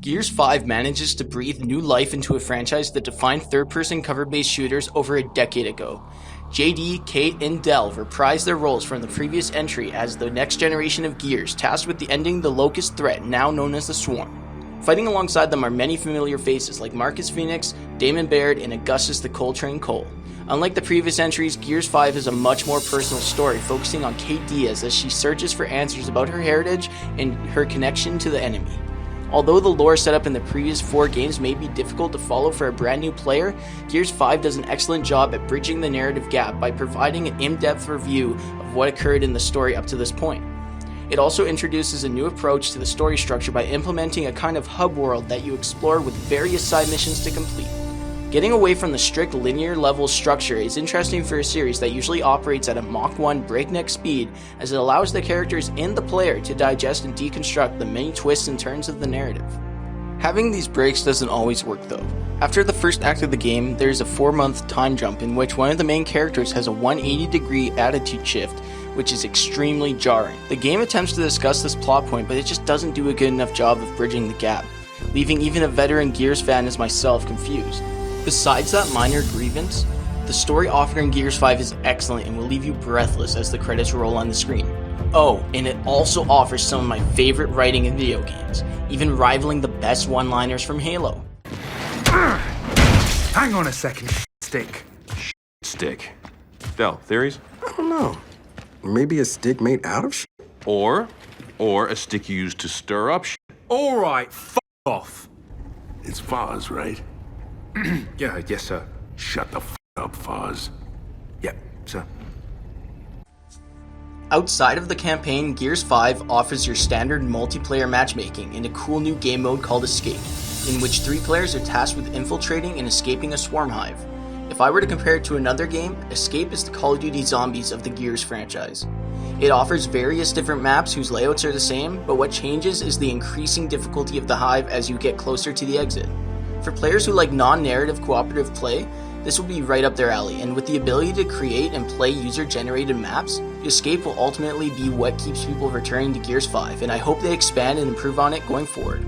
Gears 5 manages to breathe new life into a franchise that defined third-person cover-based shooters over a decade ago. JD, Kate, and Delve reprised their roles from the previous entry as the next generation of Gears, tasked with ending the Locust threat, now known as the Swarm. Fighting alongside them are many familiar faces like Marcus Phoenix, Damon Baird, and Augustus the Coltrane Cole. Unlike the previous entries, Gears 5 is a much more personal story, focusing on Kate Diaz as she searches for answers about her heritage and her connection to the enemy. Although the lore set up in the previous 4 games may be difficult to follow for a brand new player, Gears 5 does an excellent job at bridging the narrative gap by providing an in-depth review of what occurred in the story up to this point. It also introduces a new approach to the story structure by implementing a kind of hub world that you explore with various side missions to complete. Getting away from the strict linear level structure is interesting for a series that usually operates at a Mach 1 breakneck speed, as it allows the characters and the player to digest and deconstruct the many twists and turns of the narrative. Having these breaks doesn't always work though. After the first act of the game, there is a 4-month time jump in which one of the main characters has a 180-degree attitude shift, which is extremely jarring. The game attempts to discuss this plot point, but it just doesn't do a good enough job of bridging the gap, leaving even a veteran Gears fan as myself confused. Besides that minor grievance, the story offered in Gears 5 is excellent and will leave you breathless as the credits roll on the screen. Oh, and it also offers some of my favorite writing in video games, even rivaling the best one-liners from Halo. Hang on a second, stick. Stick. Del, theories? I don't know. Maybe a stick made out of shit? Or a stick used to stir up shit. All right, f off. It's Foz, right? Yeah, yes, sir. Shut the f up, Foz. Yeah, sir. Outside of the campaign, Gears 5 offers your standard multiplayer matchmaking in a cool new game mode called Escape, in which 3 players are tasked with infiltrating and escaping a swarm hive. If I were to compare it to another game, Escape is the Call of Duty Zombies of the Gears franchise. It offers various different maps whose layouts are the same, but what changes is the increasing difficulty of the hive as you get closer to the exit. For players who like non-narrative cooperative play, this will be right up their alley, and with the ability to create and play user-generated maps, Escape will ultimately be what keeps people returning to Gears 5, and I hope they expand and improve on it going forward.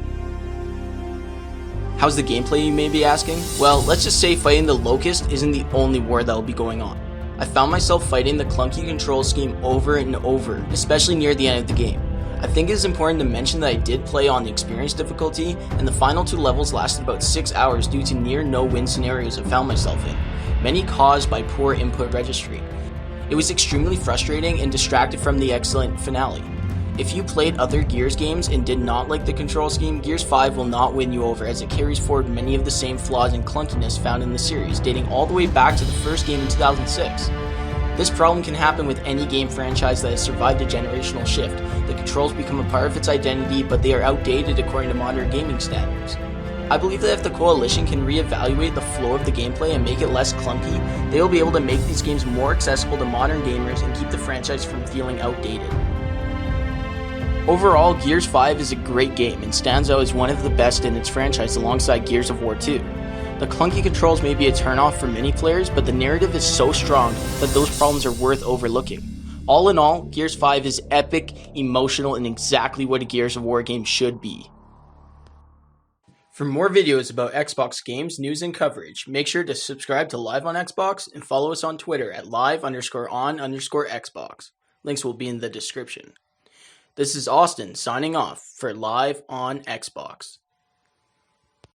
How's the gameplay, you may be asking? Well, let's just say fighting the Locust isn't the only war that will be going on. I found myself fighting the clunky control scheme over and over, especially near the end of the game. I think it is important to mention that I did play on the experience difficulty, and the final 2 levels lasted about 6 hours due to near no-win scenarios I found myself in, many caused by poor input registry. It was extremely frustrating and distracted from the excellent finale. If you played other Gears games and did not like the control scheme, Gears 5 will not win you over, as it carries forward many of the same flaws and clunkiness found in the series, dating all the way back to the first game in 2006. This problem can happen with any game franchise that has survived a generational shift. The controls become a part of its identity, but they are outdated according to modern gaming standards. I believe that if the Coalition can reevaluate the flow of the gameplay and make it less clunky, they will be able to make these games more accessible to modern gamers and keep the franchise from feeling outdated. Overall, Gears 5 is a great game and stands out as one of the best in its franchise alongside Gears of War 2. The clunky controls may be a turnoff for many players, but the narrative is so strong that those problems are worth overlooking. All in all, Gears 5 is epic, emotional, and exactly what a Gears of War game should be. For more videos about Xbox games, news, and coverage, make sure to subscribe to Live on Xbox and follow us on Twitter at live_on_Xbox. Links will be in the description. This is Austin signing off for Live on Xbox.